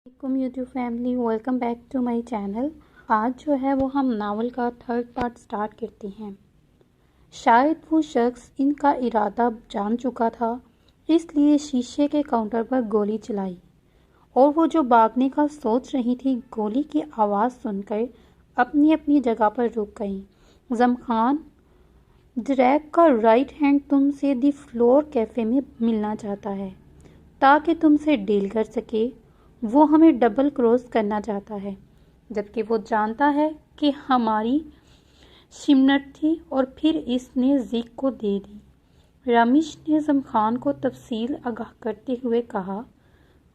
علیکم YouTube family, welcome back to my channel. آج جو ہے وہ ہم ناول کا تھرڈ پارٹ سٹارٹ کرتے ہیں۔ شاید وہ شخص ان کا ارادہ جان چکا تھا، اس لیے شیشے کے کاؤنٹر پر گولی چلائی، اور وہ جو بھاگنے کا سوچ رہی تھی گولی کی آواز سن کر اپنی اپنی جگہ پر رک گئیں۔ زمخان، ڈریک کا رائٹ ہینڈ تم سے دی فلور کیفے میں ملنا چاہتا ہے تاکہ تم سے ڈیل کر سکے۔ وہ ہمیں ڈبل کراس کرنا چاہتا ہے، جبکہ وہ جانتا ہے کہ ہماری شمنٹ تھی، اور پھر اس نے زیک کو دے دی۔ رامیش نے زمخان کو تفصیل آگاہ کرتے ہوئے کہا،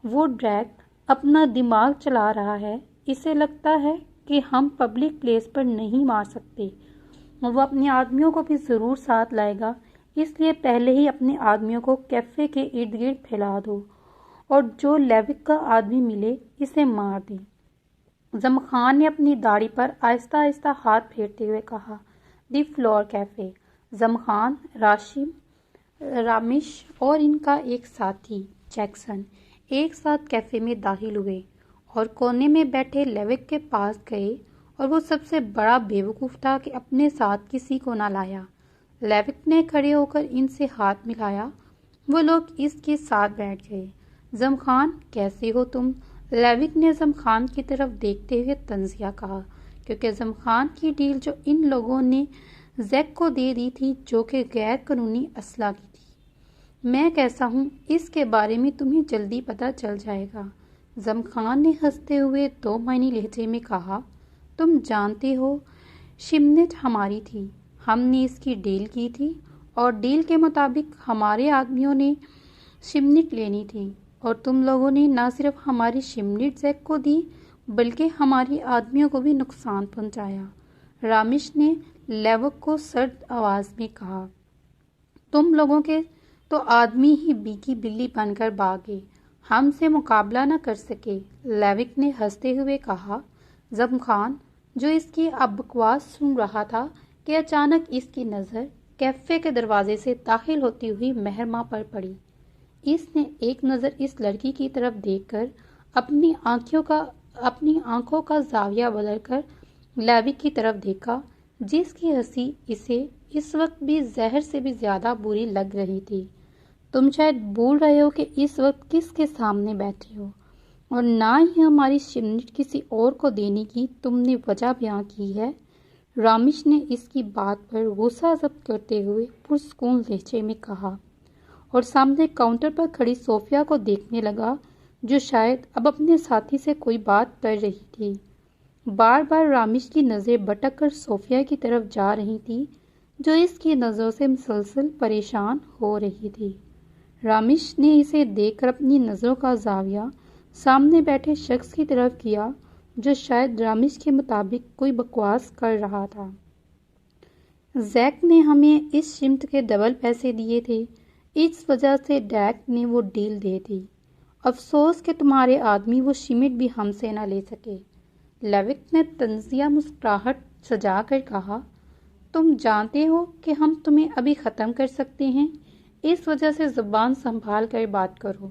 وہ ڈریک اپنا دماغ چلا رہا ہے، اسے لگتا ہے کہ ہم پبلک پلیس پر نہیں مار سکتے، وہ اپنے آدمیوں کو بھی ضرور ساتھ لائے گا، اس لیے پہلے ہی اپنے آدمیوں کو کیفے کے ارد گرد پھیلا دو، اور جو لیوک کا آدمی ملے اسے مار دیں۔ زمخان نے اپنی داڑھی پر آہستہ آہستہ ہاتھ پھیرتے ہوئے کہا، دی فلور کیفے۔ زمخان، رامیش اور ان کا ایک ساتھی جیکسن ایک ساتھ کیفے میں داخل ہوئے اور کونے میں بیٹھے لیوک کے پاس گئے، اور وہ سب سے بڑا بیوقوف تھا کہ اپنے ساتھ کسی کو نہ لایا۔ لیوک نے کھڑے ہو کر ان سے ہاتھ ملایا، وہ لوگ اس کے ساتھ بیٹھ گئے۔ زمخان، کیسے ہو تم؟ لیوک نے زمخان کی طرف دیکھتے ہوئے طنزیہ کہا، کیونکہ زمخان کی ڈیل جو ان لوگوں نے زیک کو دے دی تھی، جو کہ غیر قانونی اسلحہ کی تھی۔ میں کیسا ہوں اس کے بارے میں تمہیں جلدی پتہ چل جائے گا۔ زمخان نے ہنستے ہوئے دو معنی لہجے میں کہا، تم جانتے ہو شمنٹ ہماری تھی، ہم نے اس کی ڈیل کی تھی، اور ڈیل کے مطابق ہمارے آدمیوں نے شمنٹ لینی تھی، اور تم لوگوں نے نہ صرف ہماری شمنٹ زیک کو دی بلکہ ہماری آدمیوں کو بھی نقصان پہنچایا۔ رامیش نے لیوک کو سرد آواز میں کہا، تم لوگوں کے تو آدمی ہی بیکی بلی بن کر بھاگے، ہم سے مقابلہ نہ کر سکے۔ لیوک نے ہنستے ہوئے کہا۔ زمخان، جو اس کی اب بکواس سن رہا تھا کہ اچانک اس کی نظر کیفے کے دروازے سے داخل ہوتی ہوئی مہرماں پر پڑی۔ اس نے ایک نظر اس لڑکی کی طرف دیکھ کر اپنی آنکھوں کا زاویہ بدل کر لیوک کی طرف دیکھا، جس کی ہنسی اسے اس وقت بھی زہر سے بھی زیادہ بری لگ رہی تھی۔ تم شاید بھول رہے ہو کہ اس وقت کس کے سامنے بیٹھے ہو، اور نہ ہی ہماری شمنٹ کسی اور کو دینے کی تم نے وجہ بیان کی ہے۔ رامیش نے اس کی بات پر غصہ ضبط کرتے ہوئے پرسکون لہجے میں کہا، اور سامنے کاؤنٹر پر کھڑی صوفیہ کو دیکھنے لگا، جو شاید اب اپنے ساتھی سے کوئی بات کر رہی تھی۔ بار بار رامیش کی نظریں بھٹک کر صوفیہ کی طرف جا رہی تھی، جو اس کی نظروں سے مسلسل پریشان ہو رہی تھی۔ رامیش نے اسے دیکھ کر اپنی نظروں کا زاویہ سامنے بیٹھے شخص کی طرف کیا، جو شاید رامیش کے مطابق کوئی بکواس کر رہا تھا۔ زیک نے ہمیں اس شمٹ کے ڈبل پیسے دیے تھے، اس وجہ سے ڈریک نے وہ ڈیل دے دی۔ افسوس کہ تمہارے آدمی وہ شمٹ بھی ہم سے نہ لے سکے۔ لیوک نے طنزیہ مسکراہٹ سجا کر کہا، تم جانتے ہو کہ ہم تمہیں ابھی ختم کر سکتے ہیں، اس وجہ سے زبان سنبھال کر بات کرو۔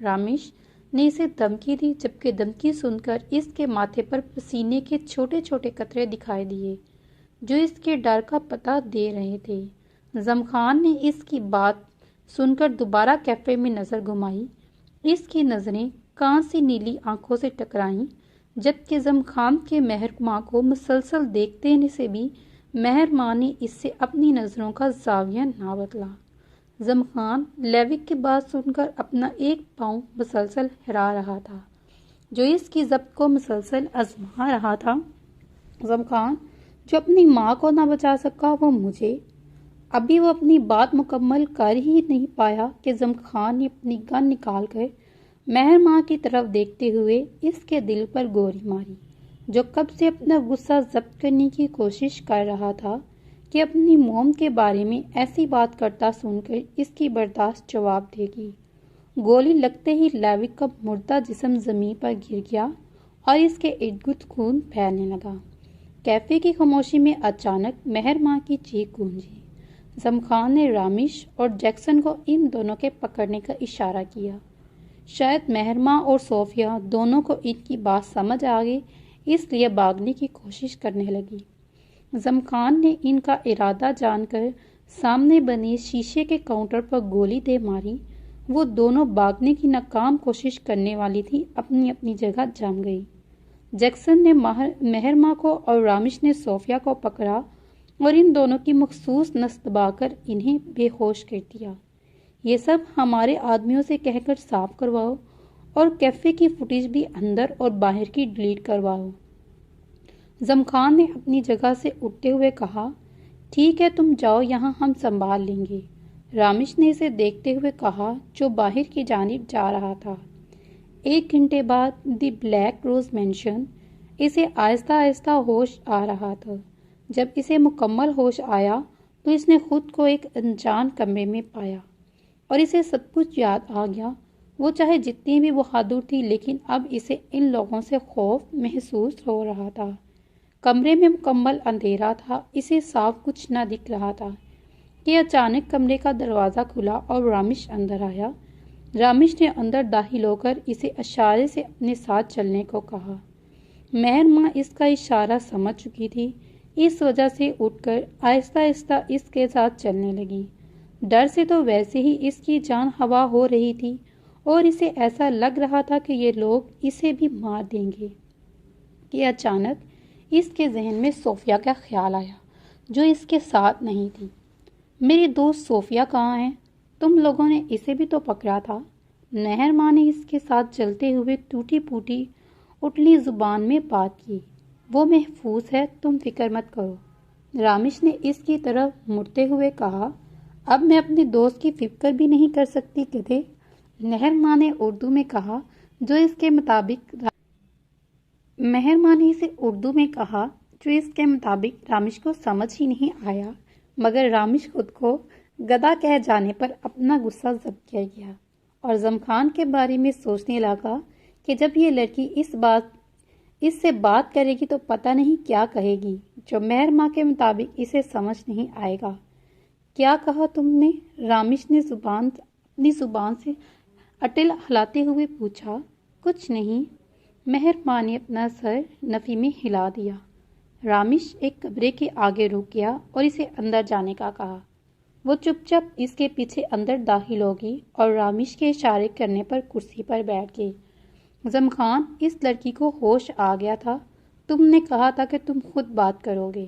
رامیش نے اسے دھمکی دی، جبکہ دھمکی سن کر اس کے ماتھے پر پسینے کے چھوٹے چھوٹے قطرے دکھائی دیے، جو اس کے ڈر کا پتہ دے رہے تھے۔ زمخان نے اس کی بات سن کر دوبارہ کیفے میں نظر گھمائی، اس کی نظریں کان سی نیلی آنکھوں سے ٹکرائیں، جبکہ زمخان کے مہرماں کو مسلسل دیکھتے سے بھی مہرماں نے اس سے اپنی نظروں کا زاویہ نہ بدلا۔ زمخان لیوک کی بات سن کر اپنا ایک پاؤں مسلسل ہلا رہا تھا، جو اس کی ضبط کو مسلسل آزما رہا تھا۔ زمخان، جو اپنی ماں کو نہ بچا سکا وہ مجھے۔ ابھی وہ اپنی بات مکمل کر ہی نہیں پایا کہ زمخان نے اپنی گن نکال کر مہرماں کی طرف دیکھتے ہوئے اس کے دل پر گولی ماری، جو کب سے اپنا غصہ ضبط کرنے کی کوشش کر رہا تھا کہ اپنی موم کے بارے میں ایسی بات کرتا سن کر اس کی برداشت جواب دے گی۔ گولی لگتے ہی لیوک کا مردہ جسم زمین پر گر گیا، اور اس کے ارد گرد خون پھیلنے لگا۔ کیفے کی خاموشی میں اچانک مہرماں کی چیخ گونجی۔ زمخان نے رامیش اور جیکسن کو ان دونوں کے پکڑنے کا اشارہ کیا، شاید مہرماں اور صوفیہ دونوں کو ان کی بات سمجھ آ گئی، اس لیے بھاگنے کی کوشش کرنے لگی۔ زمخان نے ان کا ارادہ جان کر سامنے بنے شیشے کے کاؤنٹر پر گولی دے ماری۔ وہ دونوں بھاگنے کی ناکام کوشش کرنے والی تھی، اپنی اپنی جگہ جم گئی۔ جیکسن نے مہرماں کو اور رامش نے صوفیہ کو پکڑا اور ان دونوں کی مخصوص نس دبا کر انہیں بے ہوش کر دیا۔ یہ سب ہمارے آدمیوں سے کہہ کر صاف کرواؤ اور کیفے کی فوٹیج بھی اندر اور باہر کی ڈیلیٹ کرواؤ۔ زمخان نے اپنی جگہ سے اٹھتے ہوئے کہا، ٹھیک ہے تم جاؤ، یہاں ہم سنبھال لیں گے۔ رامش نے اسے دیکھتے ہوئے کہا جو باہر کی جانب جا رہا تھا۔ 1 گھنٹے بعد دی بلیک روز مینشن۔ اسے آہستہ آہستہ ہوش آ رہا تھا۔ جب اسے مکمل ہوش آیا تو اس نے خود کو ایک انجان کمرے میں پایا اور اسے سب کچھ یاد آ گیا۔ وہ چاہے جتنی بھی بہادر تھی لیکن اب اسے ان لوگوں سے خوف محسوس ہو رہا تھا۔ کمرے میں مکمل اندھیرا تھا، اسے صاف کچھ نہ دکھ رہا تھا کہ اچانک کمرے کا دروازہ کھلا اور رامش اندر آیا۔ رامش نے اندر داخل ہو کر اسے اشارے سے اپنے ساتھ چلنے کو کہا۔ مہرماں اس کا اشارہ سمجھ چکی تھی، اس وجہ سے اٹھ کر آہستہ آہستہ اس کے ساتھ چلنے لگی۔ ڈر سے تو ویسے ہی اس کی جان ہوا ہو رہی تھی اور اسے ایسا لگ رہا تھا کہ یہ لوگ اسے بھی مار دیں گے کہ اچانک اس کے ذہن میں صوفیہ کا خیال آیا جو اس کے ساتھ نہیں تھی۔ میری دوست صوفیہ کہاں ہے؟ تم لوگوں نے اسے بھی تو پکڑا تھا۔ مہرماں نے اس کے ساتھ چلتے ہوئے ٹوٹی پھوٹی اٹلی زبان میں بات کی۔ وہ محفوظ ہے، تم فکر مت کرو۔ رامش نے اس کی طرف مڑتے ہوئے کہا، اب میں اپنے دوست کی فکر بھی نہیں کر سکتی گدھے۔ مہرماں نے اردو میں کہا جو اس کے مطابق رامش کو سمجھ ہی نہیں آیا، مگر رامش خود کو گدھا کہہ جانے پر اپنا غصہ ضبط کر گیا اور زمخان کے بارے میں سوچنے لگا کہ جب یہ لڑکی اس سے بات کرے گی تو پتہ نہیں کیا کہے گی جو مہرماں کے مطابق اسے سمجھ نہیں آئے گا۔ کیا کہا تم نے؟ رامش نے اپنی زبان سے اٹل ہلاتے ہوئے پوچھا۔ کچھ نہیں، مہرماں نے اپنا سر نفی میں ہلا دیا۔ رامش ایک کمرے کے آگے رک گیا اور اسے اندر جانے کا کہا۔ وہ چپ چاپ اس کے پیچھے اندر داخل ہوگی اور رامش کے اشارے کرنے پر کرسی پر بیٹھ گئی۔ زمخان، اس لڑکی کو ہوش آ گیا تھا، تم نے کہا تھا کہ تم خود بات کرو گے۔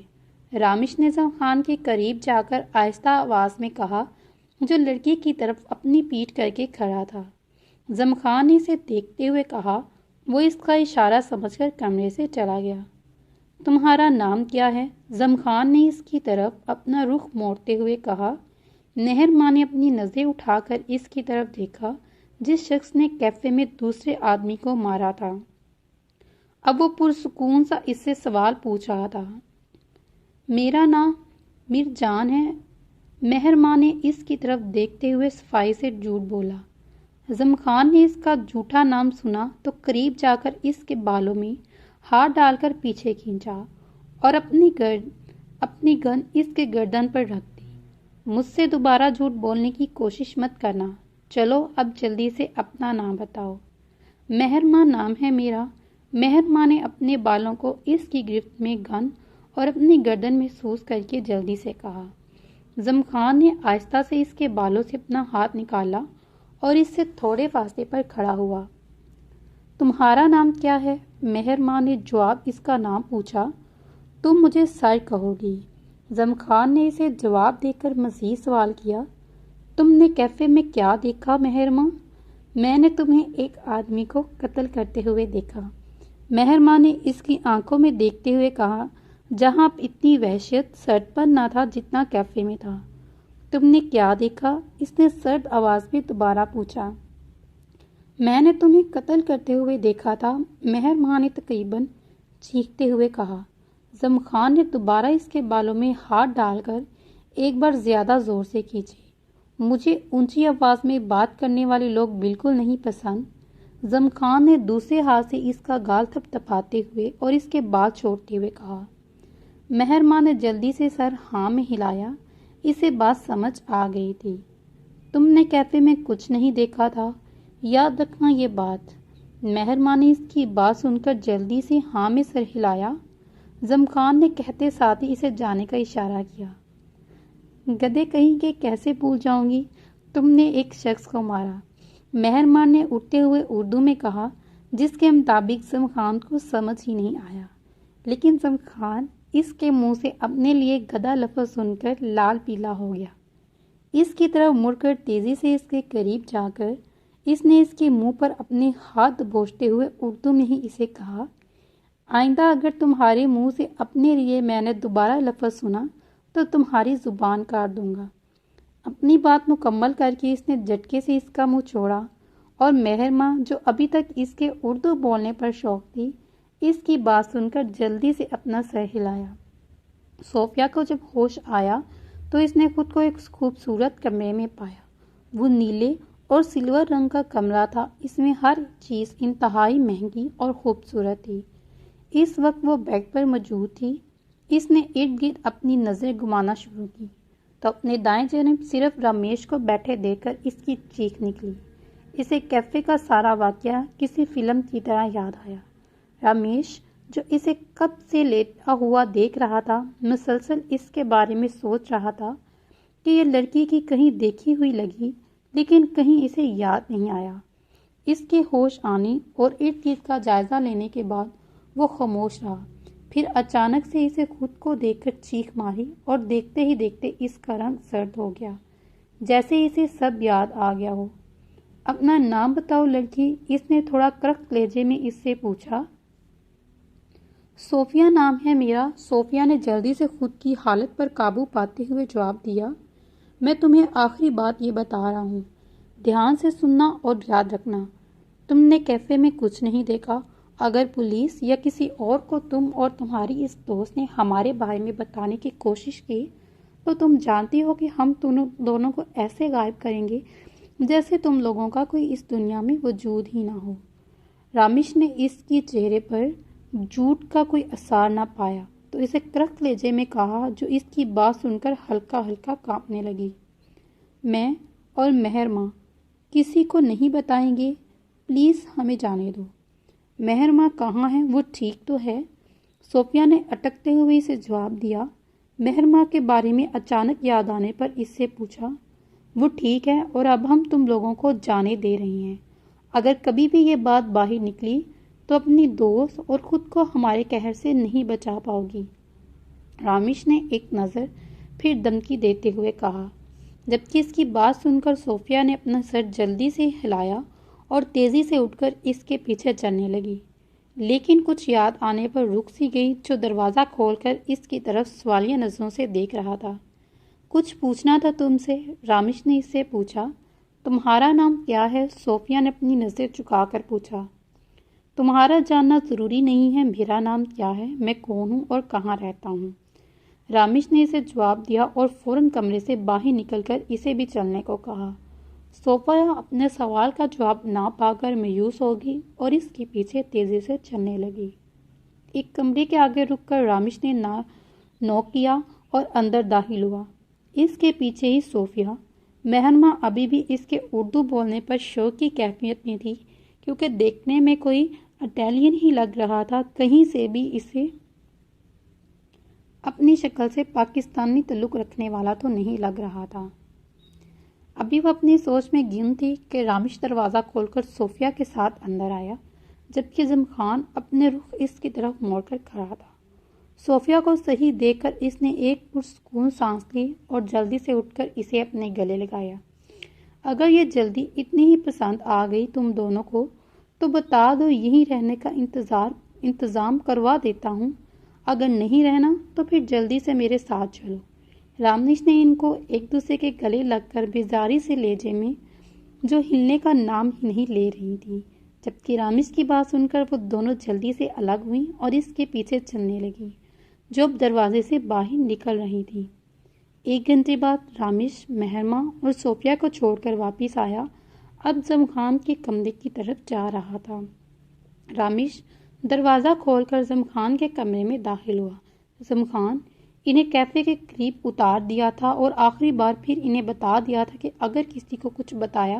رامش نے زمخان کے قریب جا کر آہستہ آواز میں کہا جو لڑکی کی طرف اپنی پیٹھ کر کے کھڑا تھا۔ زمخان نے اسے دیکھتے ہوئے کہا۔ وہ اس کا اشارہ سمجھ کر کمرے سے چلا گیا۔ تمہارا نام کیا ہے؟ زمخان نے اس کی طرف اپنا رخ موڑتے ہوئے کہا۔ مہرماں نے اپنی نظریں اٹھا کر اس کی طرف دیکھا جس شخص نے کیفے میں دوسرے آدمی کو مارا تھا۔ اب وہ پرسکون سا اس سے سوال پوچھ رہا تھا۔ میرا نام میرجان ہے، مہرماں نے اس کی طرف دیکھتے ہوئے صفائی سے جھوٹ بولا۔ زمخان نے اس کا جھوٹا نام سنا تو قریب جا کر اس کے بالوں میں ہاتھ ڈال کر پیچھے کھینچا اور اپنی گن اس کے گردن پر رکھ دی۔ مجھ سے دوبارہ جھوٹ بولنے کی کوشش مت کرنا، چلو اب جلدی سے اپنا نام بتاؤ۔ مہرماں نام ہے میرا۔ مہرماں نے اپنے بالوں کو اس کی گرفت میں گن اور اپنی گردن محسوس کر کے جلدی سے کہا۔ زمخان نے آہستہ سے اس کے بالوں سے اپنا ہاتھ نکالا اور اس سے تھوڑے فاصلے پر کھڑا ہوا۔ تمہارا نام کیا ہے؟ مہرماں نے جواب اس کا نام پوچھا۔ تم مجھے سر کہو گی۔ زمخان نے اسے جواب دے کر مزید سوال کیا۔ تم نے کیفے میں کیا دیکھا مہرماں؟ میں نے تمہیں ایک آدمی کو قتل کرتے ہوئے دیکھا، مہرماں نے اس کی آنکھوں میں دیکھتے ہوئے کہا، جہاں اتنی وحشت سرد پر نہ تھا جتنا کیفے میں تھا۔ تم نے کیا دیکھا؟ اس نے سرد آواز میں دوبارہ پوچھا۔ میں نے تمہیں قتل کرتے ہوئے دیکھا تھا، مہرماں نے تقریباً چیختے ہوئے کہا۔ زمخان نے دوبارہ اس کے بالوں میں ہاتھ ڈال کر ایک بار زیادہ زور سے کھینچے۔ مجھے اونچی آواز میں بات کرنے والے لوگ بالکل نہیں پسند۔ زمخان نے دوسرے ہاتھ سے اس کا گال تھپ تھپاتے ہوئے اور اس کے بال چھوڑتے ہوئے کہا۔ مہرماں نے جلدی سے سر ہاں میں ہلایا، اسے بات سمجھ آ گئی تھی۔ تم نے کیفے میں کچھ نہیں دیکھا تھا؟ یاد رکھنا یہ بات۔ مہرماں نے اس کی بات سن کر جلدی سے ہاں میں سر ہلایا۔ زمخان نے کہتے ساتھ ہی اسے جانے کا اشارہ کیا۔ گدھے کہیں کہ کیسے بھول جاؤں گی، تم نے ایک شخص کو مارا، مہرماں نے اٹھتے ہوئے اردو میں کہا، جس کے مطابق زمخان کو سمجھ ہی نہیں آیا۔ لیکن زمخان اس کے منہ سے اپنے لیے گدھا لفظ سن کر لال پیلا ہو گیا۔ اس کی طرف مڑ کر تیزی سے اس کے قریب جا کر اس نے اس کے منہ پر اپنے ہاتھ دبوچتے ہوئے اردو میں ہی اسے کہا، آئندہ اگر تمہارے منہ سے اپنے لیے میں نے دوبارہ لفظ سنا تو تمہاری زبان کاٹ دوں گا۔ اپنی بات مکمل کر کے اس نے جھٹکے سے اس کا منہ چھوڑا اور مہرماں جو ابھی تک اس کے اردو بولنے پر شوق تھی، اس کی بات سن کر جلدی سے اپنا سر ہلایا۔ صوفیہ کو جب ہوش آیا تو اس نے خود کو ایک خوبصورت کمرے میں پایا۔ وہ نیلے اور سلور رنگ کا کمرہ تھا۔ اس میں ہر چیز انتہائی مہنگی اور خوبصورت تھی۔ اس وقت وہ بیڈ پر موجود تھی۔ اس نے ارد گرد اپنی نظریں گھمانا شروع کی تو اپنے دائیں جانب صرف رمیش کو بیٹھے دیکھ کر اس کی چیخ نکلی۔ اسے کیفے کا سارا واقعہ کسی فلم کی طرح یاد آیا۔ رمیش جو اسے کب سے لیٹا ہوا دیکھ رہا تھا، مسلسل اس کے بارے میں سوچ رہا تھا کہ یہ لڑکی کی کہیں دیکھی ہوئی لگی، لیکن کہیں اسے یاد نہیں آیا۔ اس کے ہوش آنے اور ارد گرد کا جائزہ لینے کے بعد وہ خاموش رہا۔ پھر اچانک سے اسے خود کو دیکھ کر چیخ ماری اور دیکھتے ہی دیکھتے اس کا رنگ سرد ہو گیا، جیسے اسے سب یاد آ گیا ہو۔ اپنا نام بتاؤ لڑکی، اس نے تھوڑا کرخت لہجے میں اس سے پوچھا۔ صوفیہ نام ہے میرا، صوفیہ نے جلدی سے خود کی حالت پر قابو پاتے ہوئے جواب دیا۔ میں تمہیں آخری بات یہ بتا رہا ہوں، دھیان سے سننا اور یاد رکھنا۔ تم نے کیفے میں کچھ نہیں دیکھا۔ اگر پولیس یا کسی اور کو تم اور تمہاری اس دوست نے ہمارے بارے میں بتانے کی کوشش کی تو تم جانتی ہو کہ ہم دونوں کو ایسے غائب کریں گے جیسے تم لوگوں کا کوئی اس دنیا میں وجود ہی نہ ہو۔ رمیش نے اس کی چہرے پر جھوٹ کا کوئی اثر نہ پایا تو اسے کرخت لہجے میں کہا، جو اس کی بات سن کر ہلکا ہلکا کانپنے لگی، میں اور مہرماں کسی کو نہیں بتائیں گے، پلیز ہمیں جانے دو۔ مہرماں کہاں ہے؟ وہ ٹھیک تو ہے؟ صوفیہ نے اٹکتے ہوئے اسے جواب دیا۔ مہرماں کے بارے میں اچانک یاد آنے پر اس سے پوچھا، وہ ٹھیک ہے اور اب ہم تم لوگوں کو جانے دے رہے ہیں۔ اگر کبھی بھی یہ بات باہر نکلی تو اپنی دوست اور خود کو ہمارے قہر سے نہیں بچا پاؤ گی۔ رمیش نے ایک نظر پھر دھمکی دیتے ہوئے کہا، جبکہ اس کی بات سن کر صوفیہ نے اپنا سر جلدی سے ہلایا اور تیزی سے اٹھ کر اس کے پیچھے چلنے لگی، لیکن کچھ یاد آنے پر رک سی گئی، جو دروازہ کھول کر اس کی طرف سوالیہ نظروں سے دیکھ رہا تھا۔ کچھ پوچھنا تھا تم سے، رمیش نے اس سے پوچھا۔ تمہارا نام کیا ہے؟ صوفیہ نے اپنی نظر چکا کر پوچھا۔ تمہارا جاننا ضروری نہیں ہے میرا نام کیا ہے، میں کون ہوں اور کہاں رہتا ہوں، رمیش نے اسے جواب دیا اور فوراً کمرے سے باہر نکل کر اسے بھی چلنے کو کہا۔ صوفیہ اپنے سوال کا جواب نہ پا کر مایوس ہوگی اور اس کے پیچھے تیزی سے چلنے لگی۔ ایک کمرے کے آگے رک کر رمیش نے نوک کیا اور اندر داخل ہوا۔ اس کے پیچھے ہی صوفیہ۔ مہرماں ابھی بھی اس کے اردو بولنے پر شوق کی کیفیت میں تھی، کیونکہ دیکھنے میں کوئی اٹیلین ہی لگ رہا تھا، کہیں سے بھی اسے اپنی شکل سے پاکستانی تعلق رکھنے والا تو نہیں لگ رہا تھا۔ ابھی وہ اپنی سوچ میں گم تھی کہ رمیش دروازہ کھول کر صوفیہ کے ساتھ اندر آیا، جبکہ زمخان اپنے رخ اس کی طرف موڑ کر کھڑا تھا۔ صوفیہ کو صحیح دیکھ کر اس نے ایک پرسکون سانس لی اور جلدی سے اٹھ کر اسے اپنے گلے لگایا۔ اگر یہ جلدی اتنی ہی پسند آ گئی تم دونوں کو تو بتا دو، یہیں رہنے کا انتظام کروا دیتا ہوں، اگر نہیں رہنا تو پھر جلدی سے میرے ساتھ چلو۔ رمیش نے ان کو ایک دوسرے کے گلے لگ کر بیزاری سے لہجے میں، جو ہلنے کا نام ہی نہیں لے رہی تھی، جبکہ رمیش کی بات سن کر وہ دونوں جلدی سے الگ ہوئیں اور اس کے پیچھے چلنے لگی، جو اب دروازے سے باہر نکل رہی تھی۔ 1 گھنٹے بعد رمیش مہرماں اور صوفیہ کو چھوڑ کر واپس آیا۔ اب زمخان کے کمرے کی طرف جا رہا تھا۔ رمیش دروازہ کھول کر زمخان کے کمرے میں داخل ہوا۔ زمخان انہیں کیفے کے قریب اتار دیا تھا اور آخری بار پھر انہیں بتا دیا تھا کہ اگر کسی کو کچھ بتایا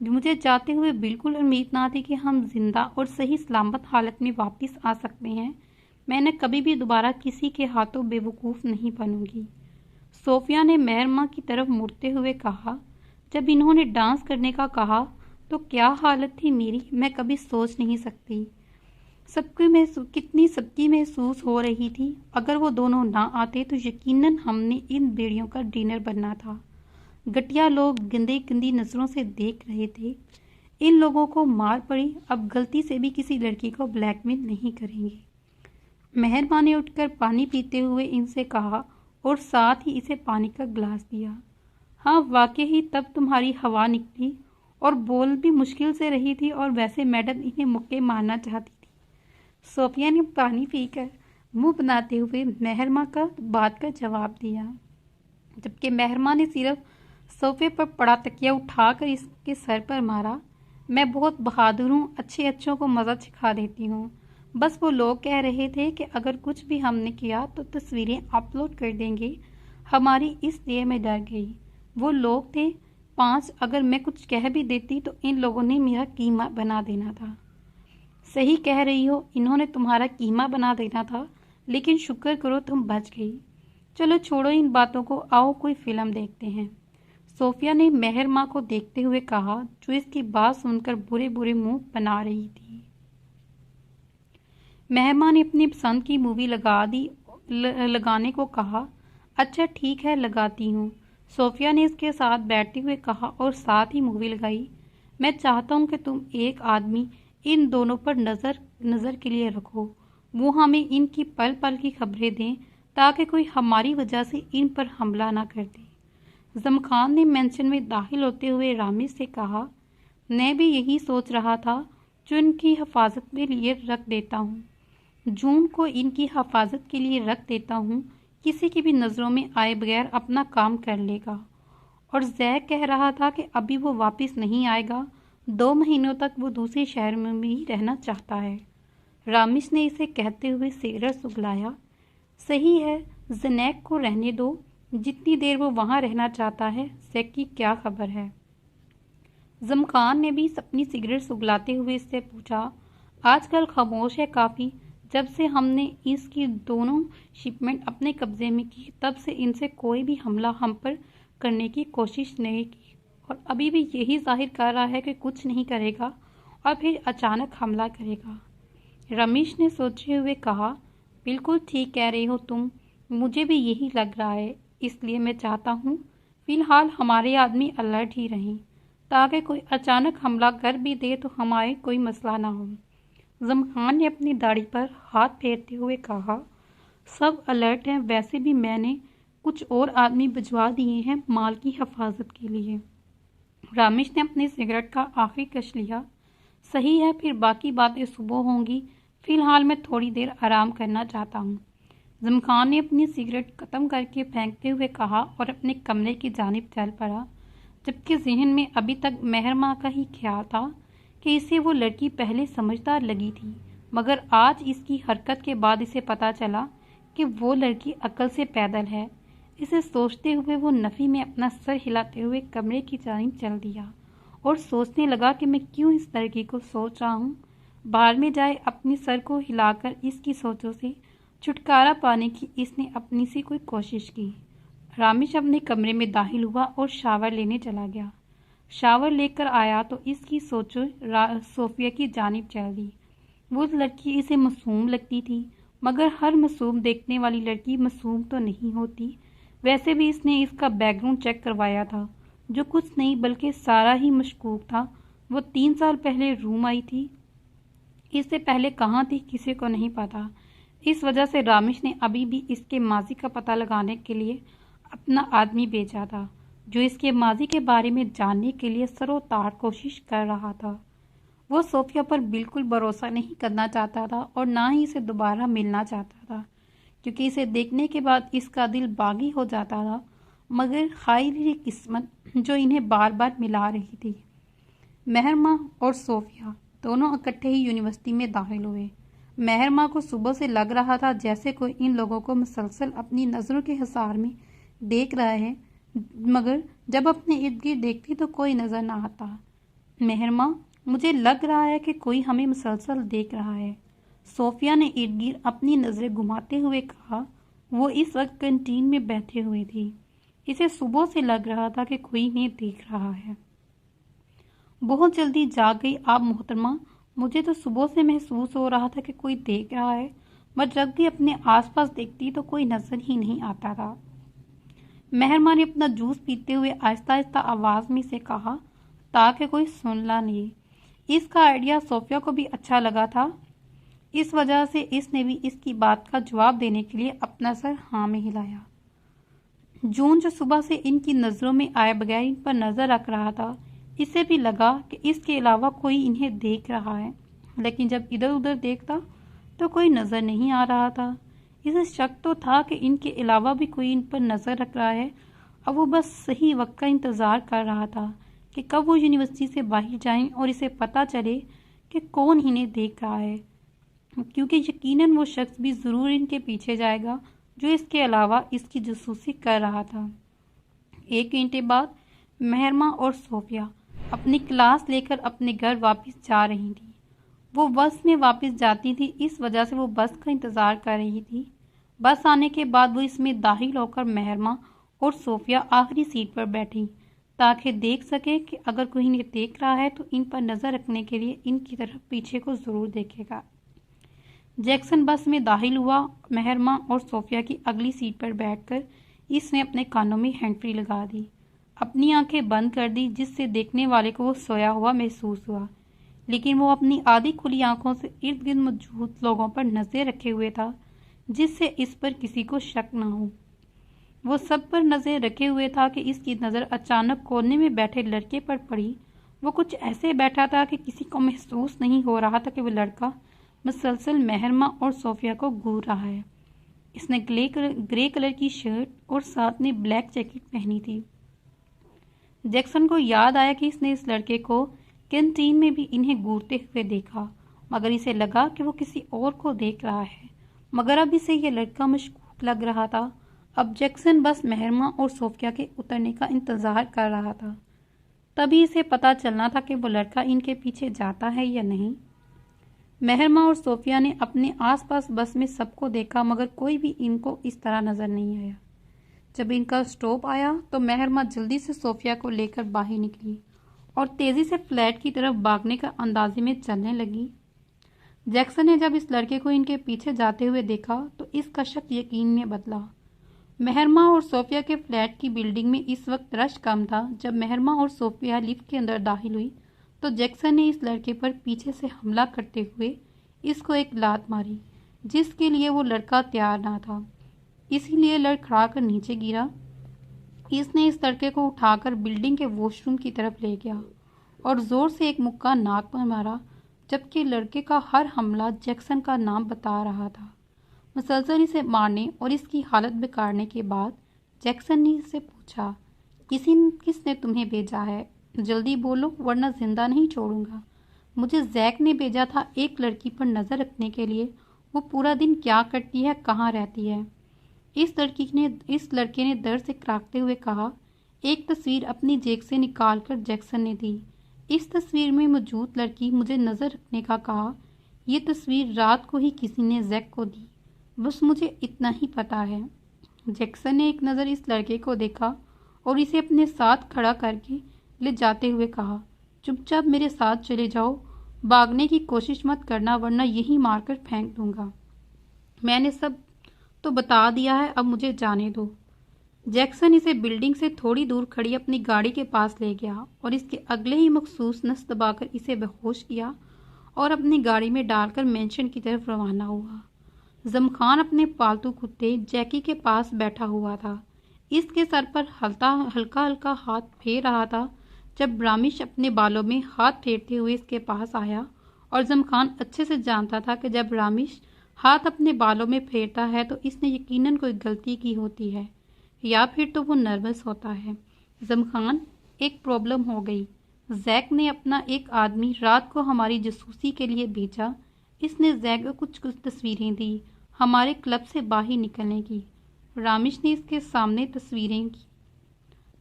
مجھے جاتے ہوئے بالکل امید نہ تھی کہ ہم زندہ اور صحیح سلامت حالت میں واپس آ سکتے ہیں۔ میں نے کبھی بھی دوبارہ کسی کے ہاتھوں بے وقوف نہیں بنوں گی۔ صوفیہ نے مہرماں کی طرف مڑتے ہوئے کہا، جب انہوں نے ڈانس کرنے کا کہا تو کیا حالت تھی میری، میں کبھی سوچ نہیں سکتی۔ کتنی سب کی محسوس ہو رہی تھی۔ اگر وہ دونوں نہ آتے تو یقیناً ہم نے ان بیڑیوں کا ڈنر بننا تھا۔ گٹیا لوگ گندی نظروں سے دیکھ رہے تھے۔ ان لوگوں کو مار پڑی، اب غلطی سے بھی کسی لڑکی کو بلیک میل نہیں کریں گے۔ مہربان نے اٹھ کر پانی پیتے ہوئے ان سے کہا اور ساتھ ہی اسے پانی کا گلاس دیا۔ ہاں واقعی تب تمہاری ہوا نکلی اور بول بھی مشکل سے رہی تھی، اور ویسے میڈم انہیں مکے مارنا چاہتی تھی۔ صوفیہ نے پانی پی کر منہ بناتے ہوئے مہرماں کا بات کا جواب دیا، جبکہ مہرماں نے صرف صوفے پر پڑا تکیہ اٹھا کر اس کے سر پر مارا۔ میں بہت بہادر ہوں، اچھوں کو مزہ چکھا دیتی ہوں۔ بس وہ لوگ کہہ رہے تھے کہ اگر کچھ بھی ہم نے کیا تو تصویریں اپلوڈ کر دیں گے، ہماری اس لیے میں ڈر گئی۔ وہ لوگ تھے 5، اگر میں کچھ کہہ بھی دیتی تو ان لوگوں نے میرا قیمہ بنا دینا تھا۔ صحیح کہہ رہی ہو، انہوں نے تمہارا قیمہ بنا دینا تھا، لیکن شکر کرو تم بچ گئی۔ چلو چھوڑو ان باتوں کو، آؤ کوئی فلم دیکھتے ہیں۔ صوفیہ نے مہرماں کو دیکھتے ہوئے کہا، جو اس کی بات سن کر برے منہ بنا رہی تھی۔ مہرماں نے اپنی پسند کی مووی لگانے کو کہا۔ اچھا ٹھیک ہے، لگاتی ہوں، صوفیہ نے اس کے ساتھ بیٹھتے ہوئے کہا اور ساتھ ہی مووی لگائی۔ میں چاہتا ہوں کہ تم ایک آدمی ان دونوں پر نظر کے لیے رکھو، وہ ہمیں ان کی پل پل کی خبریں دیں تاکہ کوئی ہماری وجہ سے ان پر حملہ نہ کر دے۔ زمخان نے مینشن میں داخل ہوتے ہوئے رامش سے کہا، میں بھی یہی سوچ رہا تھا، جو ان کی حفاظت کے لیے رکھ دیتا ہوں، جون کو ان کی حفاظت کے لیے رکھ دیتا ہوں، کسی کی بھی نظروں میں آئے بغیر اپنا کام کر لے گا۔ اور زیک کہہ رہا تھا کہ ابھی وہ واپس نہیں آئے گا، 2 مہینوں تک وہ دوسرے شہر میں بھی رہنا چاہتا ہے۔ رامش نے اسے کہتے ہوئے سگریٹ سگلایا۔ صحیح ہے، زنیک کو رہنے دو، جتنی دیر وہ وہاں رہنا چاہتا ہے، زیک کی کیا خبر ہے؟ زمخان نے بھی اپنی سگریٹ سگلاتے ہوئے اس سے پوچھا، آج کل خاموش ہے کافی، جب سے ہم نے اس کی دونوں شپمنٹ اپنے قبضے میں کی تب سے ان سے کوئی بھی حملہ ہم پر کرنے کی کوشش نہیں کی، اور ابھی بھی یہی ظاہر کر رہا ہے کہ کچھ نہیں کرے گا اور پھر اچانک حملہ کرے گا۔ رمیش نے سوچے ہوئے کہا، بالکل ٹھیک کہہ رہی ہو تم، مجھے بھی یہی لگ رہا ہے، اس لیے میں چاہتا ہوں فی الحال ہمارے آدمی الرٹ ہی رہیں، تاکہ کوئی اچانک حملہ کر بھی دے تو ہمارے کوئی مسئلہ نہ ہو۔ زمخان نے اپنی داڑھی پر ہاتھ پھیرتے ہوئے کہا، سب الرٹ ہیں، ویسے بھی میں نے کچھ اور آدمی بھجوا دیے ہیں مال کی حفاظت کے لیے۔ رامش نے اپنی سگریٹ کا آخری کش لیا۔ صحیح ہے، پھر باقی باتیں صبح ہوں گی، فی الحال میں تھوڑی دیر آرام کرنا چاہتا ہوں۔ زمخان نے اپنی سگریٹ ختم کر کے پھینکتے ہوئے کہا اور اپنے کمرے کی جانب چل پڑا، جبکہ ذہن میں ابھی تک مہرماں کا ہی خیال تھا کہ اسے وہ لڑکی پہلے سمجھدار لگی تھی، مگر آج اس کی حرکت کے بعد اسے پتہ چلا کہ وہ لڑکی عقل سے پیدل ہے۔ اسے سوچتے ہوئے وہ نفی میں اپنا سر ہلاتے ہوئے کمرے کی جانب چل دیا اور سوچنے لگا کہ میں کیوں اس لڑکی کو سوچ رہا ہوں۔ باہر میں جائے، اپنے سر کو ہلا کر اس کی سوچوں سے چھٹکارا پانے کی اس نے اپنی سی کوئی کوشش کی۔ رامش اپنے کمرے میں داخل ہوا اور شاور لینے چلا گیا۔ شاور لے کر آیا تو اس کی سوچیں صوفیہ کی جانب چل دی۔ وہ لڑکی اسے معصوم لگتی تھی، مگر ہر معصوم دیکھنے والی لڑکی معصوم تو نہیں ہوتی۔ ویسے بھی اس نے اس کا بیک گراؤنڈ چیک کروایا تھا، جو کچھ نہیں بلکہ سارا ہی مشکوک تھا۔ وہ 3 سال پہلے روم آئی تھی، اس سے پہلے کہاں تھی کسی کو نہیں پتا۔ اس وجہ سے رامش نے ابھی بھی اس کے ماضی کا پتہ لگانے کے لیے اپنا آدمی بھیجا تھا، جو اس کے ماضی کے بارے میں جاننے کے لیے سر و تار کوشش کر رہا تھا۔ وہ صوفیہ پر بالکل بھروسہ نہیں کرنا چاہتا تھا اور نہ ہی اسے دوبارہ ملنا چاہتا تھا، کیونکہ اسے دیکھنے کے بعد اس کا دل باغی ہو جاتا تھا، مگر خالی قسمت جو انہیں بار بار ملا رہی تھی۔ مہرماں اور صوفیہ دونوں اکٹھے ہی یونیورسٹی میں داخل ہوئے۔ مہرماں کو صبح سے لگ رہا تھا جیسے کوئی ان لوگوں کو مسلسل اپنی نظروں کے حصار میں دیکھ رہا ہے، مگر جب اپنے ارد گرد دیکھتی تو کوئی نظر نہ آتا۔ مہرما، مجھے لگ رہا ہے کہ کوئی ہمیں مسلسل دیکھ رہا ہے، صوفیہ نے ارد گرد اپنی نظریں گھماتے ہوئے کہا۔ وہ اس وقت کینٹین میں بیٹھے ہوئے تھی۔ اسے صبح سے لگ رہا تھا کہ کوئی انہیں دیکھ رہا ہے۔ بہت جلدی جاگ گئی آپ محترمہ، مجھے تو صبح سے محسوس ہو رہا تھا کہ کوئی دیکھ رہا ہے، مگر جب بھی اپنے آس پاس دیکھتی تو کوئی نظر ہی نہیں آتا تھا۔ مہرما نے اپنا جوس پیتے ہوئے آہستہ آہستہ آواز میں سے کہا تاکہ کوئی سن لا نہیں۔ اس کا آئیڈیا صوفیہ کو بھی اچھا لگا تھا، اس وجہ سے اس نے بھی اس کی بات کا جواب دینے کے لیے اپنا سر ہاں میں ہلایا۔ جون جو صبح سے ان کی نظروں میں آئے بغیر ان پر نظر رکھ رہا تھا، اسے بھی لگا کہ اس کے علاوہ کوئی انہیں دیکھ رہا ہے، لیکن جب ادھر ادھر دیکھتا تو کوئی نظر نہیں آ رہا تھا۔ اسے شک تو تھا کہ ان کے علاوہ بھی کوئی ان پر نظر رکھ رہا ہے۔ اب وہ بس صحیح وقت کا انتظار کر رہا تھا کہ کب وہ یونیورسٹی سے باہر جائیں اور اسے پتہ چلے کہ کون انہیں دیکھ رہا ہے، کیونکہ یقیناً وہ شخص بھی ضرور ان کے پیچھے جائے گا جو اس کے علاوہ اس کی جاسوسی کر رہا تھا۔ 1 گھنٹے بعد مہرما اور صوفیہ اپنی کلاس لے کر اپنے گھر واپس جا رہی تھی۔ وہ بس میں واپس جاتی تھی، اس وجہ سے وہ بس کا انتظار کر رہی تھی۔ بس آنے کے بعد وہ اس میں داخل ہو کر مہرما اور صوفیہ آخری سیٹ پر بیٹھی تاکہ دیکھ سکے کہ اگر کوئی انہیں دیکھ رہا ہے تو ان پر نظر رکھنے کے لیے ان کی طرف پیچھے کو ضرور دیکھے گا۔ جیکسن بس میں داخل ہوا۔ مہرما اور صوفیہ کی اگلی سیٹ پر بیٹھ کر اس نے اپنے کانوں میں ہینڈ فری لگا دی، اپنی آنکھیں بند کر دی، جس سے دیکھنے والے کو وہ سویا ہوا محسوس ہوا، لیکن وہ اپنی آدھی کھلی آنکھوں سے ارد گرد موجود لوگوں پر نظریں رکھے ہوئے تھا، جس سے اس پر کسی کو شک نہ ہو۔ وہ سب پر نظریں رکھے ہوئے تھا کہ اس کی نظر اچانک کونے میں بیٹھے لڑکے پر پڑی۔ وہ کچھ ایسے بیٹھا تھا کہ کسی کو محسوس نہیں ہو رہا تھا کہ وہ لڑکا مسلسل مہرما اور صوفیہ کو گھور رہا ہے۔ اس نے گرے کلر کی شرٹ اور ساتھ میں بلیک جیکٹ پہنی تھی۔ جیکسن کو یاد آیا کہ اس نے اس لڑکے کو کینٹین میں بھی انہیں گھورتے ہوئے دیکھا، مگر اسے لگا کہ وہ کسی اور کو دیکھ رہا ہے، مگر اب اسے یہ لڑکا مشکوک لگ رہا تھا۔ اب جیکسن بس مہرما اور صوفیہ کے اترنے کا انتظار کر رہا تھا، تبھی اسے پتا چلنا تھا کہ وہ لڑکا ان کے پیچھے جاتا ہے یا نہیں۔ مہرما اور صوفیہ نے اپنے آس پاس بس میں سب کو دیکھا، مگر کوئی بھی ان کو اس طرح نظر نہیں آیا۔ جب ان کا اسٹاپ آیا تو مہرما جلدی سے صوفیہ کو لے کر باہر نکلی اور تیزی سے فلیٹ کی طرف بھاگنے کا اندازے میں چلنے لگی۔ جیکسن نے جب اس لڑکے کو ان کے پیچھے جاتے ہوئے دیکھا تو اس کا شک یقین میں بدلا۔ مہرما اور صوفیہ کے فلیٹ کی بلڈنگ میں اس وقت رش کم تھا۔ جب مہرما اور صوفیہ لفٹ کے اندر داخل ہوئی تو جیکسن نے اس لڑکے پر پیچھے سے حملہ کرتے ہوئے اس کو ایک لات ماری، جس کے لیے وہ لڑکا تیار نہ تھا، اسی لیے لڑکھڑا کر نیچے گرا۔ اس نے اس لڑکے کو اٹھا کر بلڈنگ کے واش روم کی طرف لے گیا اور زور سے ایک مکہ ناک پر مارا، جبکہ لڑکے کا ہر حملہ جیکسن کا نام بتا رہا تھا۔ مسلسل اسے مارنے اور اس کی حالت بگاڑنے کے بعد جیکسن نے اس سے پوچھا، کس نے تمہیں بھیجا ہے؟ جلدی بولو ورنہ زندہ نہیں چھوڑوں گا۔ مجھے زیک نے بھیجا تھا ایک لڑکی پر نظر رکھنے کے لیے، وہ پورا دن کیا کرتی ہے، کہاں رہتی ہے؟ اس لڑکے نے درد سے کراہتے ہوئے کہا۔ ایک تصویر اپنی جیب سے نکال کر جیکسن نے دی۔ اس تصویر میں موجود لڑکی مجھے نظر رکھنے کا کہا۔ یہ تصویر رات کو ہی کسی نے زیک کو دی، بس مجھے اتنا ہی پتا ہے۔ جیکسن نے ایک نظر اس لڑکے کو دیکھا اور اسے اپنے ساتھ کھڑا کر کے لے جاتے ہوئے کہا، چپ چاپ میرے ساتھ چلے جاؤ، بھاگنے کی کوشش مت کرنا ورنہ یہی مار کر پھینک دوں گا۔ میں نے سب تو بتا دیا ہے، اب مجھے جانے دو۔ جیکسن اسے بلڈنگ سے تھوڑی دور کھڑی اپنی گاڑی کے پاس لے گیا اور اس کے اگلے ہی مخصوص نس دبا کر اسے بے ہوش کیا اور اپنی گاڑی میں ڈال کر مینشن کی طرف روانہ ہوا۔ زمخان اپنے پالتو کتے جیکی کے پاس بیٹھا ہوا تھا، اس کے سر پر ہلکا ہلکا ہاتھ پھیر رہا تھا۔ جب رامش اپنے بالوں میں ہاتھ پھیرتے ہوئے اس کے پاس آیا، اور زمخان اچھے سے جانتا تھا کہ جب رامش ہاتھ اپنے بالوں میں پھیرتا ہے تو اس نے یقیناً کوئی غلطی کی ہوتی ہے یا پھر تو وہ نروس ہوتا ہے۔ زمخان، ایک پرابلم ہو گئی۔ زیک نے اپنا ایک آدمی رات کو ہماری جاسوسی کے لیے بھیجا۔ اس نے زیک کو کچھ تصویریں دی ہمارے کلب سے باہر نکلنے کی۔ رامش نے اس کے سامنے تصویریں کی۔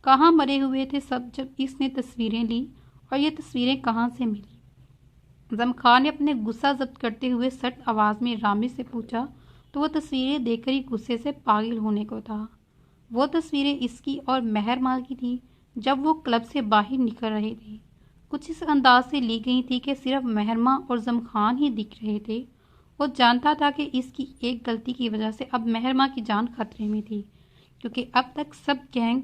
کہاں مرے ہوئے تھے سب جب اس نے تصویریں لی اور یہ تصویریں کہاں سے ملی؟ زم خان نے اپنے غصہ ضبط کرتے ہوئے سخت آواز میں رامش سے پوچھا تو وہ تصویریں دیکھ کر ہی غصے سے پاگل ہونے کو تھا۔ وہ تصویریں اس کی اور مہرما کی تھی جب وہ کلب سے باہر نکل رہے تھے۔ کچھ اس انداز سے لی گئی تھی کہ صرف مہرما اور زم خان ہی دکھ رہے تھے۔ وہ جانتا تھا کہ اس کی ایک غلطی کی وجہ سے اب مہرما کی جان خطرے میں تھی، کیونکہ اب تک سب گینگ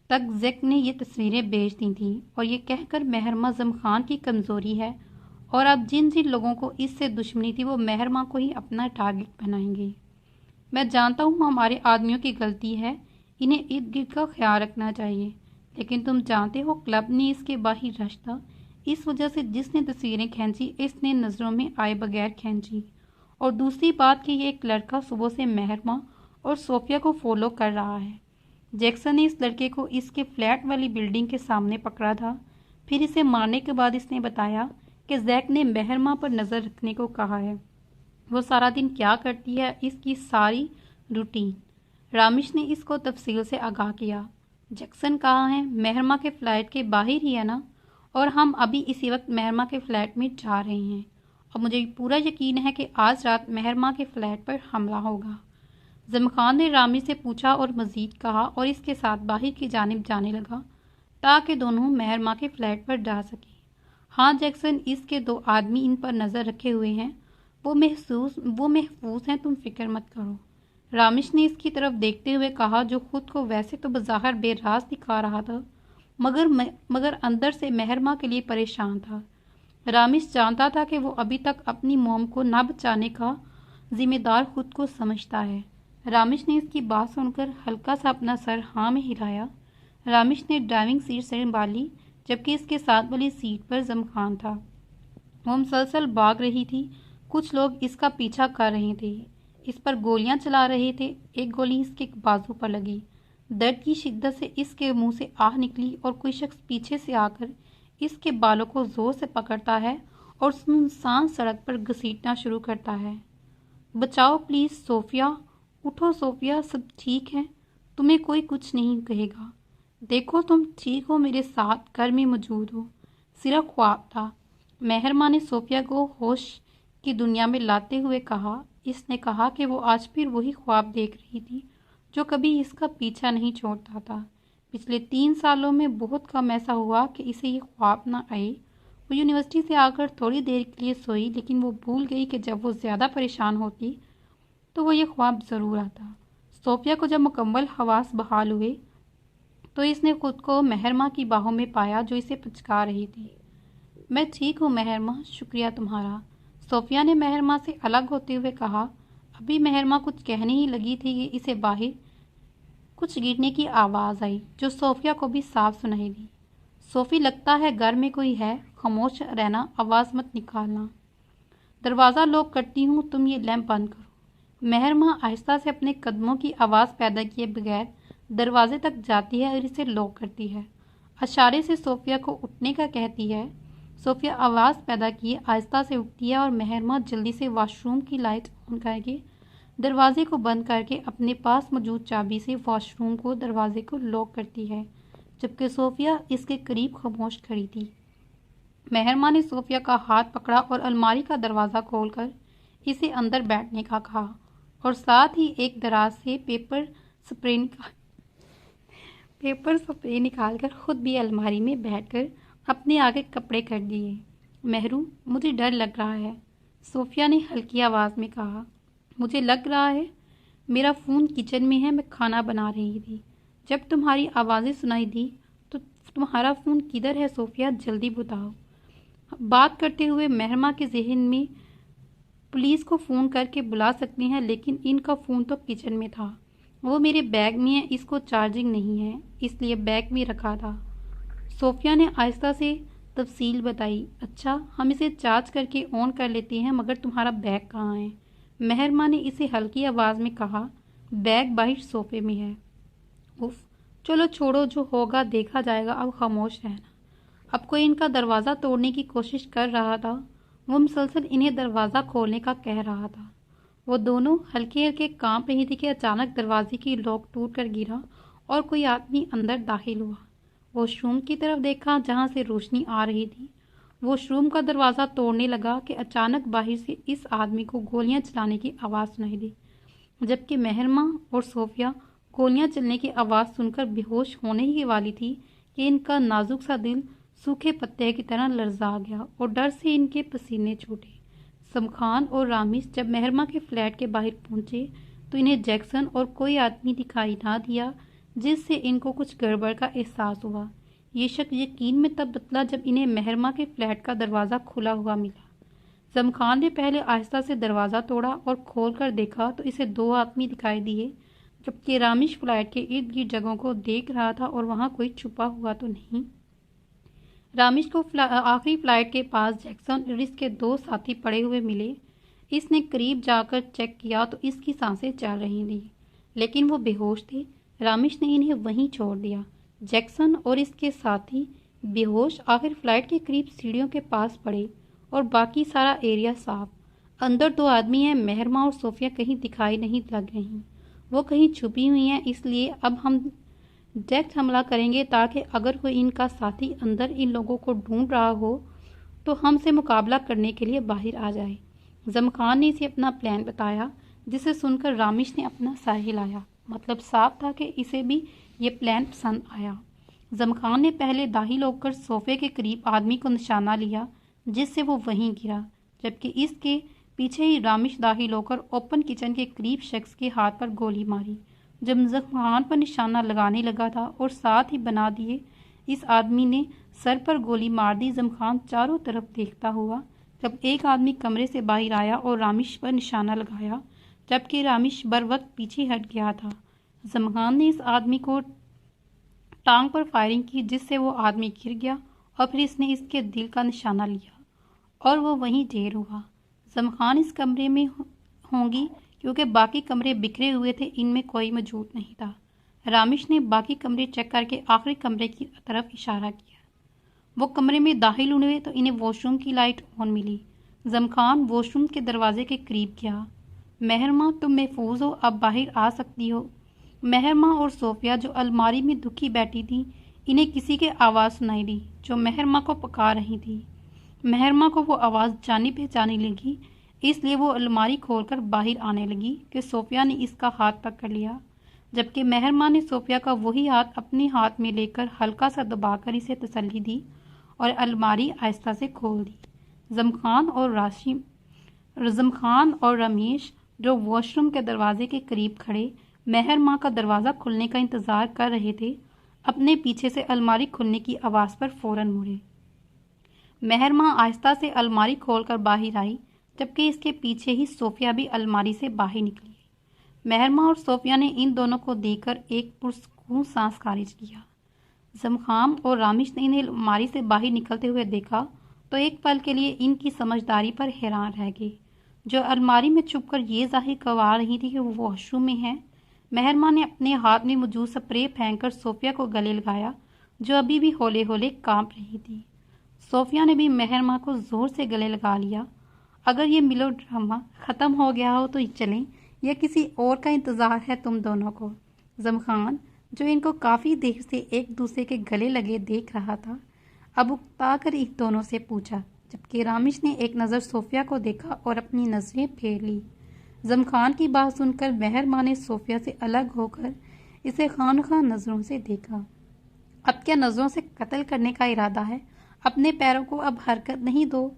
تک زیک نے یہ تصویریں بیچ دی تھیں اور یہ کہہ کر مہرما زم خان کی کمزوری ہے اور اب جن لوگوں کو اس سے دشمنی تھی وہ مہرما کو ہی اپنا ٹارگٹ بنائیں گے۔ میں جانتا ہوں ہمارے آدمیوں کی غلطی ہے، انہیں ارد گرد کا خیال رکھنا چاہیے، لیکن تم جانتے ہو کلب نے اس کے باہر رش تھا، اس وجہ سے جس نے تصویریں کھینچی اس نے نظروں میں آئے بغیر کھینچی، اور دوسری بات کہ یہ ایک لڑکا صبح سے مہرما اور صوفیہ کو فالو کر رہا ہے۔ جیکسن نے اس لڑکے کو اس کے فلیٹ والی بلڈنگ کے سامنے پکڑا تھا، پھر اسے مارنے کے بعد اس نے بتایا کہ زیک نے مہرما پر نظر رکھنے کو کہا ہے، وہ سارا دن کیا کرتی ہے، اس کی ساری روٹین۔ رامش نے اس کو تفصیل سے آگاہ کیا۔ جیکسن کہاں ہے؟ مہرما کے فلیٹ کے باہر ہی ہے نا، اور ہم ابھی اسی وقت مہرما کے فلیٹ میں جا رہے ہیں، اور مجھے پورا یقین ہے کہ آج رات مہرما کے فلیٹ پر حملہ ہوگا۔ زم خان نے رامش سے پوچھا اور مزید کہا اور اس کے ساتھ باہر کی جانب جانے لگا تاکہ دونوں مہرما کے فلیٹ پر جا سکیں۔ ہاں جیکسن، اس کے 2 آدمی ان پر نظر رکھے ہوئے ہیں، وہ محفوظ ہیں، تم فکر مت کرو۔ رامش نے اس کی طرف دیکھتے ہوئے کہا، جو خود کو ویسے تو بظاہر بے راز دکھا رہا تھا مگر اندر سے مہرما کے لیے پریشان تھا۔ رامش جانتا تھا کہ وہ ابھی تک اپنی موم کو نہ بچانے کا ذمہ دار خود کو سمجھتا ہے۔ رامش نے اس کی بات سن کر ہلکا سا اپنا سر ہاں میں ہلایا۔ رامش نے ڈرائیونگ سیٹ سنبھالی جبکہ اس کے ساتھ والی سیٹ پر زم خان تھا۔ وہ مسلسل بھاگ رہی تھی، کچھ لوگ اس کا پیچھا کر رہے تھے، اس پر گولیاں چلا رہے تھے۔ ایک گولی اس کے بازو پر لگی، درد کی شدت سے اس کے منہ سے آہ نکلی اور کوئی شخص پیچھے سے آ کر اس کے بالوں کو زور سے پکڑتا ہے اور سنسان سڑک پر گھسیٹنا شروع کرتا ہے۔ بچاؤ پلیز صوفیہ، اٹھو صوفیہ، سب ٹھیک ہے، تمہیں کوئی کچھ نہیں کہے گا، دیکھو تم ٹھیک ہو، میرے ساتھ گھر میں موجود ہو، صرف خواب تھا۔ مہرما نے صوفیہ کو ہوش کی دنیا میں لاتے ہوئے کہا۔ اس نے کہا کہ وہ آج پھر وہی خواب دیکھ رہی تھی جو کبھی اس کا پیچھا نہیں چھوڑتا تھا۔ پچھلے 3 سالوں میں بہت کم ایسا ہوا کہ اسے یہ خواب نہ آئے۔ وہ یونیورسٹی سے آ کر تھوڑی دیر کے لیے سوئی، لیکن وہ بھول گئی کہ جب وہ زیادہ پریشان ہوتی تو وہ یہ خواب ضرور آتا۔ صوفیہ کو جب مکمل حواس بحال ہوئے تو اس نے خود کو مہرما کی باہوں میں پایا جو اسے پچکا رہی تھی۔ میں ٹھیک ہوں مہرما، شکریہ تمہارا، صوفیہ نے مہرما سے الگ ہوتے ہوئے کہا۔ ابھی مہرما کچھ کہنے ہی لگی تھی کہ اسے باہر کچھ گرنے کی آواز آئی جو صوفیہ کو بھی صاف سنائی دی۔ صوفی، لگتا ہے گھر میں کوئی ہے، خاموش رہنا، آواز مت نکالنا، دروازہ لاک کرتی ہوں، تم یہ لیمپ بند کرو۔ مہرما آہستہ سے اپنے قدموں کی آواز پیدا کیے بغیر دروازے تک جاتی ہے اور اسے لاک کرتی ہے، اشارے سے صوفیہ کو اٹھنے کا کہتی ہے۔ صوفیہ آواز پیدا کیے آہستہ سے اٹھتی ہے اور مہرما جلدی سے واش روم کی لائٹ آن کر کے دروازے کو بند کر کے اپنے پاس موجود چابی سے واش روم کو دروازے کو لاک کرتی ہے، جبکہ صوفیہ اس کے قریب خاموش کھڑی تھی۔ مہرما نے صوفیہ کا ہاتھ پکڑا اور الماری کا دروازہ کھول کر اسے اندر بیٹھنے کا کہا، اور ساتھ ہی ایک دراز سے پیپر سپرے نکال کر خود بھی الماری میں بیٹھ کر اپنے آگے کپڑے کر دیے۔ مہرو، مجھے ڈر لگ رہا ہے، صوفیہ نے ہلکی آواز میں کہا۔ مجھے لگ رہا ہے میرا فون کچن میں ہے، میں کھانا بنا رہی تھی، جب تمہاری آوازیں سنائی دی تو تمہارا فون کدھر ہے صوفیہ، جلدی بتاؤ۔ بات کرتے ہوئے مہرما کے ذہن میں پولیس کو فون کر کے بلا سکتی ہیں، لیکن ان کا فون تو کچن میں تھا، وہ میرے بیگ میں ہے، اس کو چارجنگ نہیں ہے، اس لیے بیگ میں رکھا تھا۔ صوفیہ نے آہستہ سے تفصیل بتائی۔ اچھا، ہم اسے چارج کر کے آن کر لیتے ہیں، مگر تمہارا بیگ کہاں ہے؟ مہرما نے اسے ہلکی آواز میں کہا۔ بیگ باہر صوفے میں ہے۔ اف، چلو چھوڑو، جو ہوگا دیکھا جائے گا، اب خاموش رہنا۔ اب کوئی ان کا دروازہ توڑنے کی کوشش کر رہا تھا، وہ مسلسل انہیں دروازہ کھولنے کا کہہ رہا تھا۔ وہ دونوں ہلکے ہلکے کانپ رہی تھی کہ اچانک دروازے کی لاک ٹوٹ کر گرا اور کوئی آدمی اندر داخل ہوا۔ واش روم کی طرف دیکھا جہاں سے روشنی آ رہی تھی۔ واش روم کا دروازہ توڑنے لگا کہ اچانک باہر سے اس آدمی کو گولیاں چلانے کی آواز سنائی دی، جبکہ مہرماں اور صوفیہ گولیاں چلنے کی آواز سن کر بے ہوش ہونے ہی والی تھی کہ ان کا نازک سا دل سوکھے پتے کی طرح لرزا گیا اور ڈر سے ان کے پسینے چھوٹے۔ زمخان اور رامش جب مہرماں کے فلیٹ کے باہر پہنچے تو انہیں جیکسن اور کوئی آدمی دکھائی نہ دیا، جس سے ان کو کچھ گڑبڑ کا احساس ہوا۔ یہ شک یقین میں تب بدلا جب انہیں مہرماں کے فلیٹ کا دروازہ کھلا ہوا ملا۔ زمخان نے پہلے آہستہ سے دروازہ توڑا اور کھول کر دیکھا تو اسے 2 آدمی دکھائی دیے، جبکہ رامش فلیٹ کے ارد گرد جگہوں کو دیکھ رہا تھا اور وہاں کوئی چھپا ہوا تو نہیں۔ رامش کو آخری فلائٹ کے پاس جیکسن اور اس کے 2 ساتھی پڑے ہوئے ملے۔ اس نے قریب جا کر چیک کیا تو اس کی سانسیں چل رہی تھیں، لیکن وہ بے ہوش تھے۔ رامش نے انہیں وہیں چھوڑ دیا۔ جیکسن اور اس کے ساتھی بے ہوش آخر فلائٹ کے قریب سیڑھیوں کے پاس پڑے اور باقی سارا ایریا صاف۔ اندر 2 آدمی ہیں، مہرماں اور صوفیہ کہیں دکھائی نہیں لگ رہی، وہ کہیں چھپی ہوئی ہیں، اس لیے اب ہم ڈائریکٹ حملہ کریں گے تاکہ اگر کوئی ان کا ساتھی اندر ان لوگوں کو ڈھونڈ رہا ہو تو ہم سے مقابلہ کرنے کے لیے باہر آ جائے۔ زمخان نے اسے اپنا پلان بتایا، جسے سن کر رامش نے اپنا سر ہلایا۔ مطلب صاف تھا کہ اسے بھی یہ پلان پسند آیا۔ زمخان نے پہلے داخل ہو کر صوفے کے قریب آدمی کو نشانہ لیا، جس سے وہ وہیں گرا، جبکہ اس کے پیچھے ہی رامش داخل ہو کر اوپن کچن کے قریب شخص کے ہاتھ پر گولی ماری، جب زمخان پر نشانہ لگانے لگا تھا اور ساتھ ہی بنا دیے اس آدمی نے سر پر گولی مار دی۔ زمخان چاروں طرف دیکھتا ہوا جب ایک آدمی کمرے سے باہر آیا اور رامش پر نشانہ لگایا، جبکہ رامش بر وقت پیچھے ہٹ گیا تھا۔ زمخان نے اس آدمی کو ٹانگ پر فائرنگ کی، جس سے وہ آدمی گر گیا اور پھر اس نے اس کے دل کا نشانہ لیا اور وہ وہیں ڈھیر ہوا۔ زمخان اس کمرے میں ہوں گی کیونکہ باقی کمرے بکھرے ہوئے تھے، ان میں کوئی موجود نہیں تھا۔ رامش نے باقی کمرے چیک کر کے آخری کمرے کی طرف اشارہ کیا۔ وہ کمرے میں داخل ہوئے تو انہیں واش روم کی لائٹ آن ملی۔ زمخان واش روم کے دروازے کے قریب گیا۔ مہرماں تم محفوظ ہو، اب باہر آ سکتی ہو۔ مہرماں اور صوفیہ جو الماری میں دکھی بیٹھی تھی، انہیں کسی کی آواز سنائی دی جو مہرماں کو پکار رہی تھی۔ مہرماں کو وہ آواز جانی پہچانی لگی، اس لیے وہ الماری کھول کر باہر آنے لگی کہ صوفیہ نے اس کا ہاتھ پکڑ لیا، جبکہ مہرماں نے صوفیہ کا وہی ہاتھ اپنے ہاتھ میں لے کر ہلکا سا دبا کر اسے تسلی دی اور الماری آہستہ سے کھول دی۔ زمخان اور رمیش جو واش روم کے دروازے کے قریب کھڑے مہرماں کا دروازہ کھلنے کا انتظار کر رہے تھے، اپنے پیچھے سے الماری کھلنے کی آواز پر فوراً مڑے۔ مہرماں آہستہ سے الماری کھول کر باہر آئی، جبکہ اس کے پیچھے ہی صوفیہ بھی الماری سے باہر نکلی۔ مہرماں اور صوفیہ نے ان دونوں کو دیکھ کر ایک پرسکون سانس خارج کیا۔ زمخان اور رامش نے انہیں الماری سے باہر نکلتے ہوئے دیکھا تو ایک پل کے لیے ان کی سمجھداری پر حیران رہ گئے۔ جو الماری میں چھپ کر یہ ظاہر کروا رہی تھی کہ وہ واش روم میں ہے۔ مہرماں نے اپنے ہاتھ میں موجود سپرے پھینک کر صوفیہ کو گلے لگایا، جو ابھی بھی ہولے ہولے کانپ رہی تھی۔ صوفیہ نے بھی مہرماں کو زور سے گلے لگا لیا۔ اگر یہ میلو ڈرامہ ختم ہو گیا ہو تو چلیں، یا کسی اور کا انتظار ہے تم دونوں کو؟ زمخان جو ان کو کافی دیر سے ایک دوسرے کے گلے لگے دیکھ رہا تھا، اب اکتا کر ان دونوں سے پوچھا، جبکہ رامش نے ایک نظر صوفیہ کو دیکھا اور اپنی نظریں پھیر لی۔ زمخان کی بات سن کر مہرماں نے صوفیہ سے الگ ہو کر اسے خواہ نظروں سے دیکھا۔ اب کیا نظروں سے قتل کرنے کا ارادہ ہے؟ اپنے پیروں کو اب حرکت نہیں دو،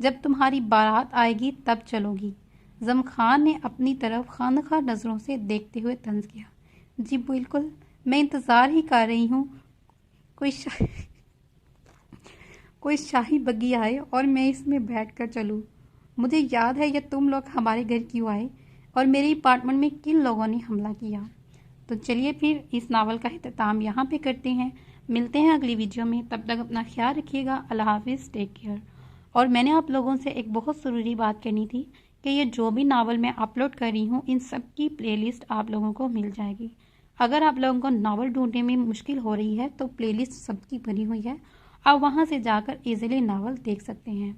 جب تمہاری بارات آئے گی تب چلو گی۔ زمخان نے اپنی طرف خواہ نظروں سے دیکھتے ہوئے طنز کیا۔ جی بالکل، میں انتظار ہی کر رہی ہوں کوئی شاہی بگی آئے اور میں اس میں بیٹھ کر چلوں۔ مجھے یاد ہے یہ تم لوگ ہمارے گھر کیوں آئے اور میرے اپارٹمنٹ میں کن لوگوں نے حملہ کیا۔ تو چلیے پھر اس ناول کا اختتام یہاں پہ کرتے ہیں، ملتے ہیں اگلی ویڈیو میں، تب تک اپنا خیال رکھیے گا، اللہ حافظ، ٹیک کیئر۔ اور میں نے آپ لوگوں سے ایک بہت ضروری بات کرنی تھی کہ یہ جو بھی ناول میں اپلوڈ کر رہی ہوں ان سب کی پلے لسٹ آپ لوگوں کو مل جائے گی۔ اگر آپ لوگوں کو ناول ڈھونڈنے میں مشکل ہو رہی ہے تو پلے لسٹ سب کی بنی ہوئی ہے، آپ وہاں سے جا کر ایزیلی ناول دیکھ سکتے ہیں۔